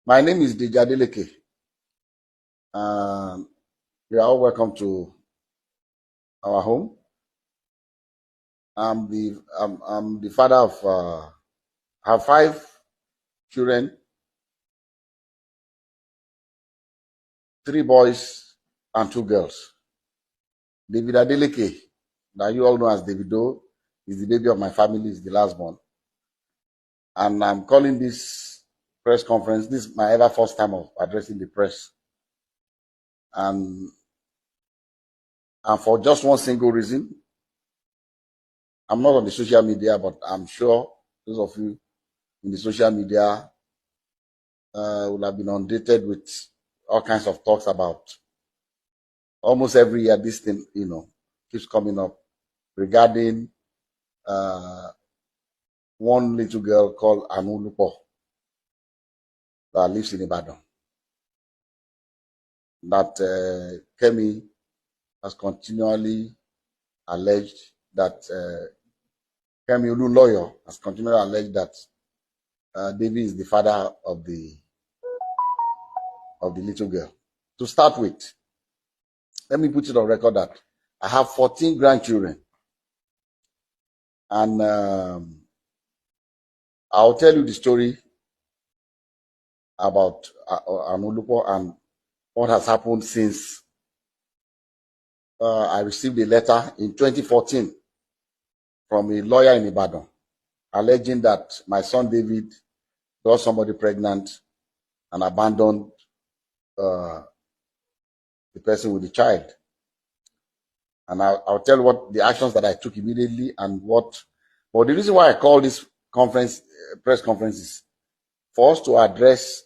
My name is Deji Adeleke. You are all welcome to our home. I'm the father of I have 5 children, 3 boys and 2 girls. David Adeleke, that you all know as Davido, is the baby of my family, is the last born. And I'm calling this press conference. This is my ever first time of addressing the press. And for just one single reason. I'm not on the social media, but I'm sure those of you in the social media will have been inundated with all kinds of talks about almost every year this thing, keeps coming up regarding one little girl called Anuoluwapo that lives in Ibadan. That Kemi has continually alleged that Kemi lawyer has continually alleged that David is the father of the little girl. To start with, let me put it on record that I have 14 grandchildren, and I'll tell you the story about Anuoluwapo and what has happened since I received a letter in 2014 from a lawyer in Ibadan alleging that my son David got somebody pregnant and abandoned the person with the child. And I'll tell you what the actions that I took immediately and what. But the reason why I call this press conference is for us to address.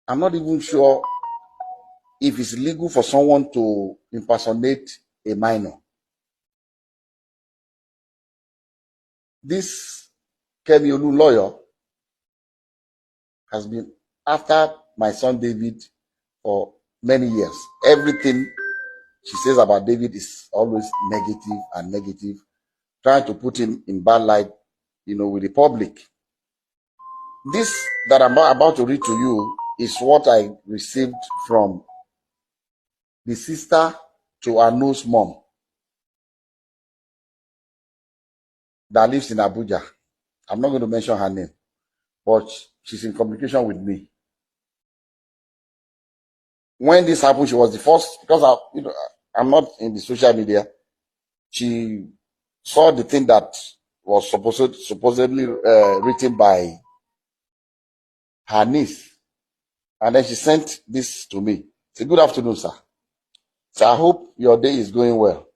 I'm not even sure if it's legal for someone to impersonate a minor. This Kemi lawyer has been after my son David for many years. Everything she says about David is always negative, trying to put him in bad light, with the public. This that I'm about to read to you is what I received from the sister to Anu's mom that lives in Abuja. I'm not going to mention her name, but she's in communication with me. When this happened, she was the first, because I'm not in the social media. She saw the thing that was supposedly written by her niece, and then she sent this to me. Say, "Good afternoon, sir. So I hope your day is going well.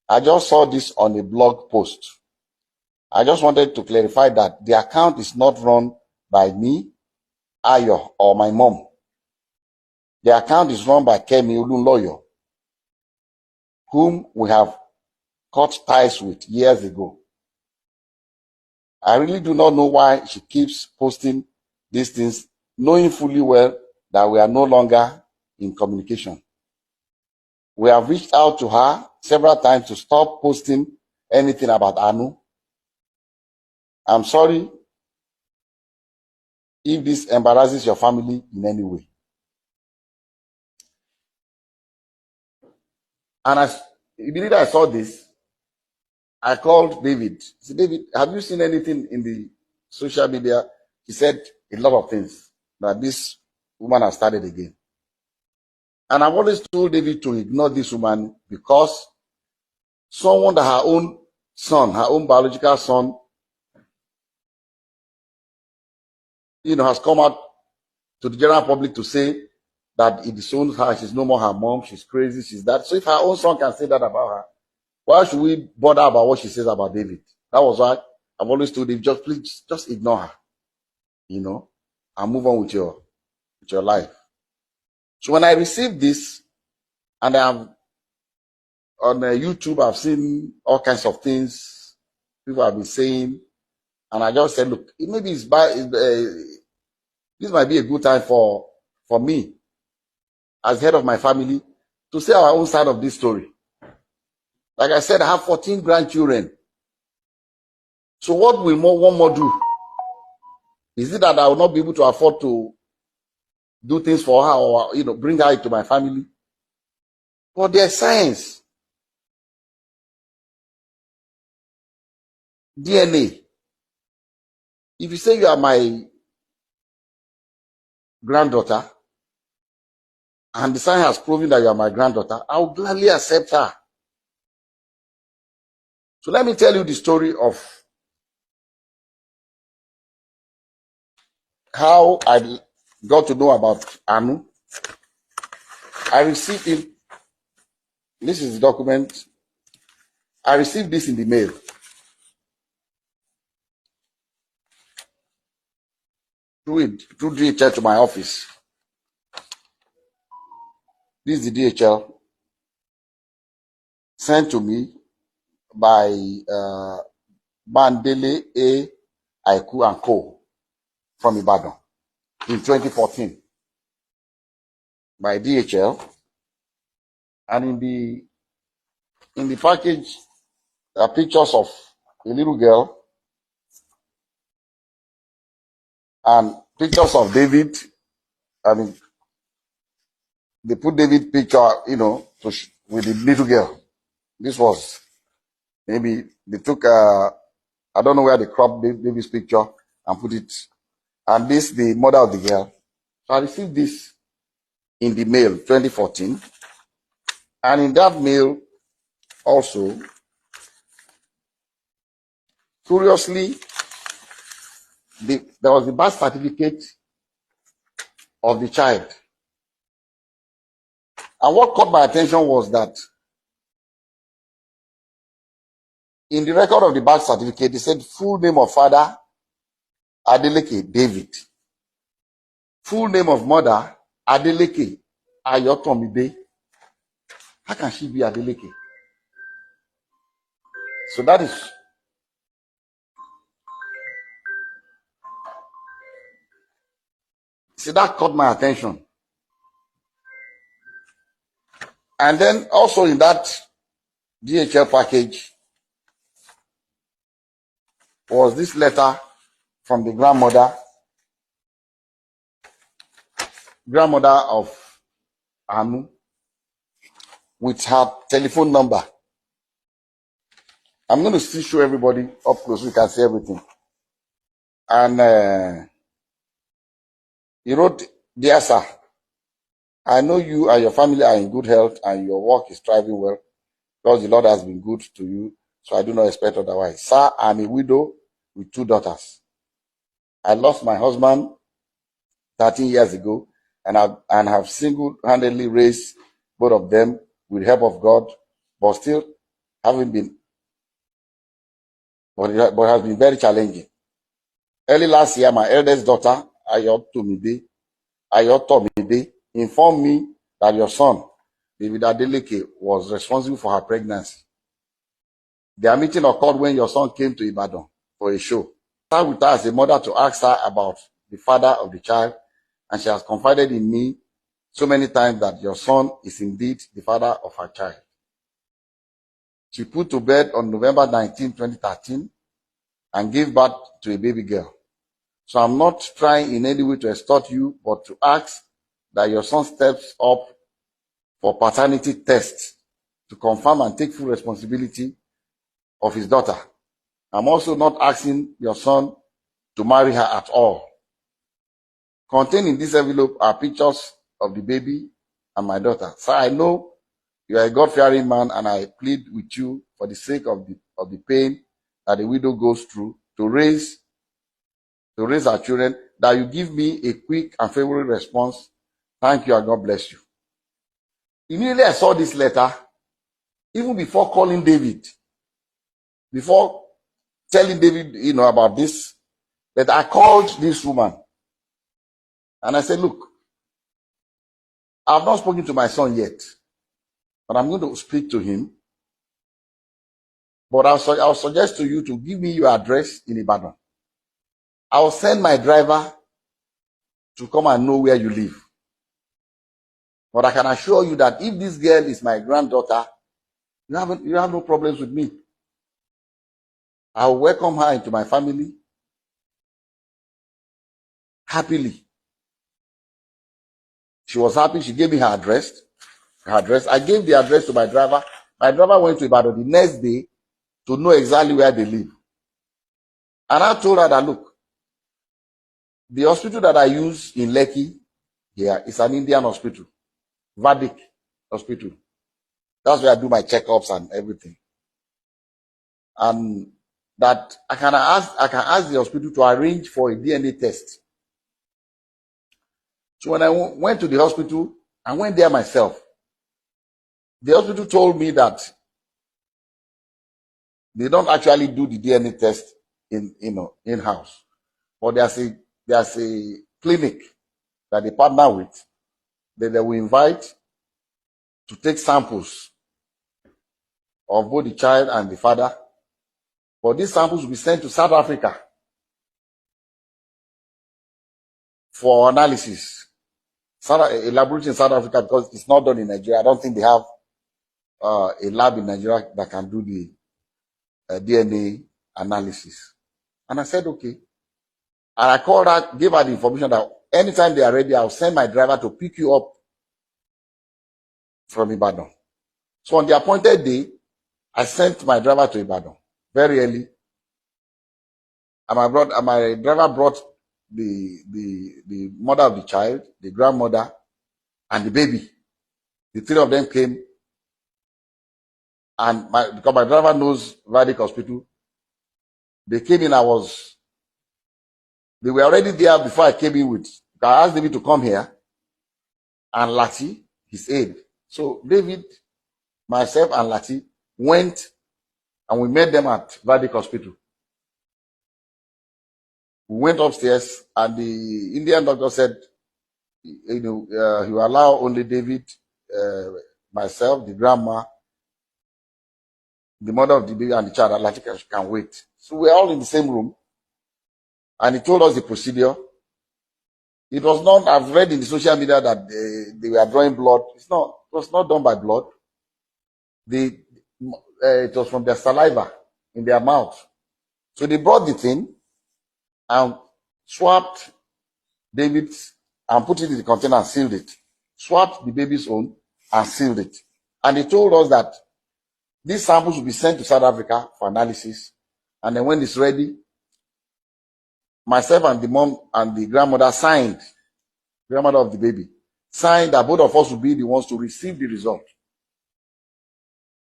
I just saw this on a blog post. I just wanted to clarify that the account is not run by me, Ayo, or my mom. The account is run by Kemi lawyer, whom we have cut ties with years ago. I really do not know why she keeps posting these things, knowing fully well that we are no longer in communication. We have reached out to her several times to stop posting anything about Anu. I'm sorry if this embarrasses your family in any way." And immediately I saw this, I called David. I said, "David, have you seen anything in the social media?" He said a lot of things, that this woman has started again. And I've always told David to ignore this woman, because someone that her own son, her own biological son, has come out to the general public to say that it disowns her, she's no more her mom, she's crazy, she's that. So if her own son can say that about her, why should we bother about what she says about David? That was why I've always told him, please just ignore her, and move on with your life. So when I received this, and I'm on YouTube, I've seen all kinds of things people have been saying, and I just said, look, maybe this might be a good time for me, as head of my family, to say our own side of this story. Like I said, I have 14 grandchildren. So what will one more do? Is it that I will not be able to afford to do things for her or, bring her into my family? But there's science, DNA. If you say you are my granddaughter, and the science has proven that you are my granddaughter, I will gladly accept her. So let me tell you the story of how I got to know about Anu. I received it. This is the document. I received this in the mail. Through DHL to my office. This is the DHL sent to me by Bandele A. Aiku and Co. from Ibadan in 2014 by DHL. And in the package, there are pictures of a little girl and pictures of David. I mean, they put David picture, with the little girl. This was maybe they took I don't know where they cropped David's picture and put it. And this the mother of the girl. So I received this in the mail 2014. And in that mail also, curiously, there was the birth certificate of the child. And what caught my attention was that in the record of the birth certificate, it said full name of father, Adeleke David. Full name of mother, Adeleke Ayotomide. How can she be Adeleke? So that caught my attention. And then also in that DHL package was this letter from the grandmother of Anu with her telephone number. I'm going to still show everybody up close so you can see everything. And he wrote, "Dear sir, I know you and your family are in good health and your work is thriving well because the Lord has been good to you, so I do not expect otherwise. Sir, I'm a widow with 2 daughters. I lost my husband 13 years ago and have single-handedly raised both of them with the help of God, but still haven't been, but it has been very challenging. Early last year, my eldest daughter, Ayotomide, informed me that your son, Deji Adeleke, was responsible for her pregnancy. Their meeting occurred when your son came to Ibadan for a show. I sat with her as a mother to ask her about the father of the child, and she has confided in me so many times that your son is indeed the father of her child. She put to bed on November 19, 2013, and gave birth to a baby girl. So I'm not trying in any way to extort you, but to ask that your son steps up for paternity tests to confirm and take full responsibility of his daughter. I'm also not asking your son to marry her at all. Contained in this envelope are pictures of the baby and my daughter. Sir, I know you are a God-fearing man, and I plead with you for the sake of the pain that the widow goes through to raise our children, that you give me a quick and favorable response. Thank you and God bless you." Immediately I saw this letter, even before calling David, before telling David, about this, that I called this woman and I said, "Look, I've not spoken to my son yet, but I'm going to speak to him. But I'll suggest to you to give me your address in Ibadan. I'll send my driver to come and know where you live. But I can assure you that if this girl is my granddaughter, you have no problems with me. I'll welcome her into my family. happily. She was happy. She gave me her address. I gave the address to my driver. My driver went to Ibadan the next day to know exactly where they live. And I told her that, look, the hospital that I use in Lekki here is an Indian hospital, Vedic hospital. That's where I do my checkups and everything. And that I can ask the hospital to arrange for a DNA test. So when I went to the hospital, I went there myself. The hospital told me that they don't actually do the DNA test in-house, but there's a clinic that they partner with that they will invite to take samples of both the child and the father. But these samples will be sent to South Africa for analysis. A laboratory in South Africa, because it's not done in Nigeria. I don't think they have a lab in Nigeria that can do the DNA analysis. And I said, okay. And I called her, gave her the information that anytime they are ready, I'll send my driver to pick you up from Ibadan. So on the appointed day, I sent my driver to Ibadan very early. And my driver brought the mother of the child, the grandmother, and the baby. The three of them came. And because my driver knows Vedic Hospital, they came in. They were already there before I came in with. I asked David to come here and Lati, his aide. So David, myself, and Lati went and we met them at Vedic Hospital. We went upstairs and the Indian doctor said, he will allow only David, myself, the grandma, the mother of the baby, and the child. Lati can wait. So we're all in the same room. And he told us the procedure. It was not, I've read in the social media that they were drawing blood. It was not done by blood. It was from their saliva in their mouth. So they brought the thing and swapped David's and put it in the container and sealed it. Swapped the baby's own and sealed it. And they told us that these samples will be sent to South Africa for analysis. And then when it's ready, myself and the mom and the grandmother grandmother of the baby, signed that both of us would be the ones to receive the result.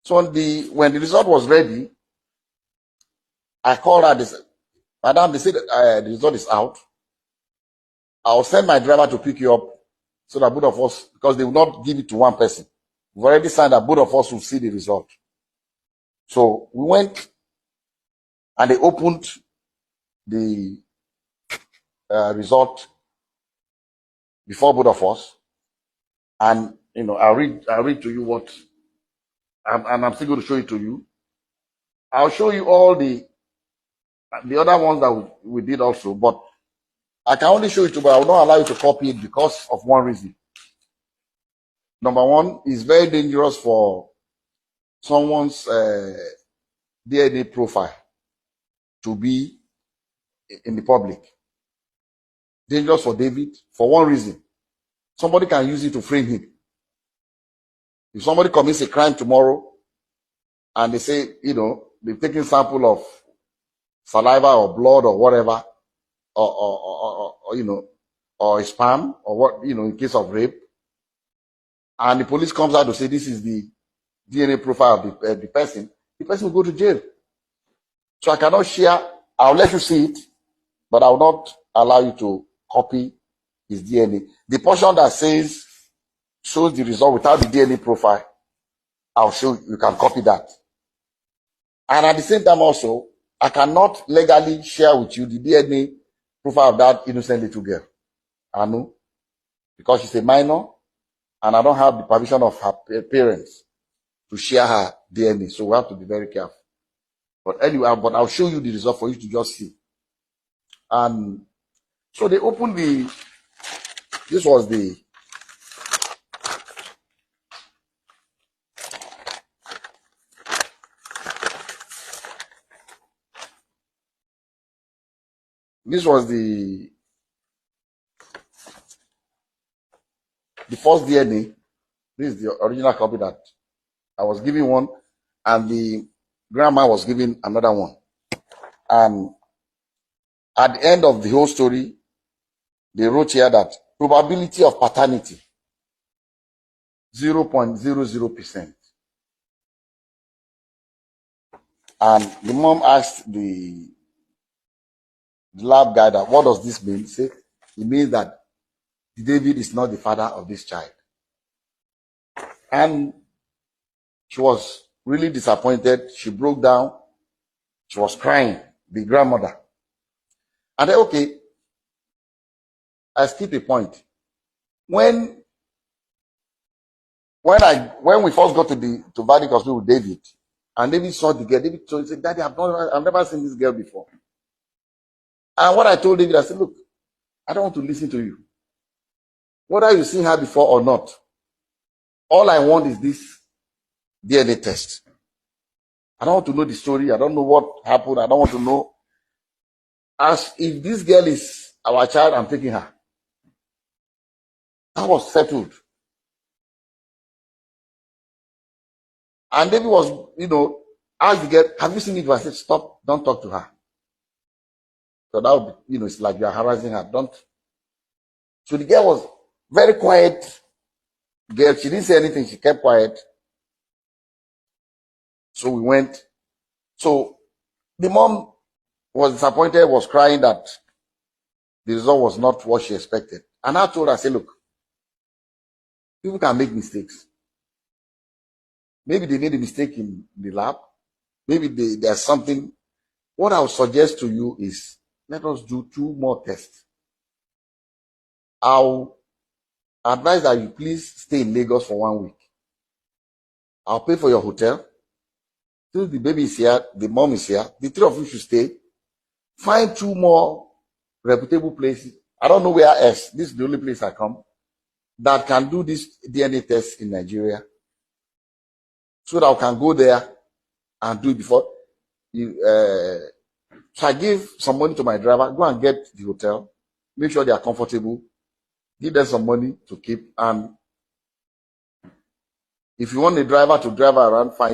So when the result was ready, I called her. They said, Madam, they said the result is out. I'll send my driver to pick you up so that both of us, because they will not give it to one person. We've already signed that both of us will see the result. So we went and they opened the result before both of us. And, I'll read to you what, and I'm still going to show it to you. I'll show you all the other ones that we did also, but I can only show it to you, but I will not allow you to copy it because of one reason. Number one, it's very dangerous for someone's DNA profile to be in the public. Dangerous for David for one reason. Somebody can use it to frame him. If somebody commits a crime tomorrow and they say, they've taken sample of saliva or blood or whatever, or sperm or what, in case of rape, and the police comes out to say this is the DNA profile of the person will go to jail. So I cannot share. I'll let you see it, but I will not allow you to copy his DNA. The portion that shows the result without the DNA profile, I'll show you can copy that. And at the same time also, I cannot legally share with you the DNA profile of that innocent little girl, Anu, because she's a minor and I don't have the permission of her parents to share her DNA. So we have to be very careful. But anyway, I'll show you the result for you to just see. And so they opened this was the the first DNA. This is the original copy that I was giving one, and the grandma was giving another one. And at the end of the whole story, they wrote here that probability of paternity 0.00%. And the mom asked the lab guy that, what does this mean? He said, it means that David is not the father of this child. And she was really disappointed. She broke down. She was crying, the grandmother. And then, okay, I skip a point. When we first got to Valley Hospital with David, and David saw the girl, David told, he said, Daddy, I've never seen this girl before. And what I told David, I said, look, I don't want to listen to you. Whether you've seen her before or not, all I want is this DNA test. I don't want to know the story. I don't know what happened. I don't want to know. As if this girl is our child, I'm taking her. That was settled. And David was, asked the girl, have you seen it? I said, stop, don't talk to her. So that would be, it's like you're harassing her. Don't. So the girl was very quiet. Girl, she didn't say anything. She kept quiet. So we went. So the mom was disappointed, was crying that the result was not what she expected. And I told her, I said, look, people can make mistakes. Maybe they made a mistake in the lab. Maybe there's something. What I would suggest to you is, let us do 2 more tests. I'll advise that you please stay in Lagos for 1 week. I'll pay for your hotel. Till the baby is here, the mom is here, the 3 of you should stay. Find 2 more reputable places. I don't know where else. This is the only place I come that can do this DNA test in Nigeria. So that I can go there and do it before. So I give some money to my driver, go and get the hotel, make sure they are comfortable, give them some money to keep. And if you want a driver to drive around, fine.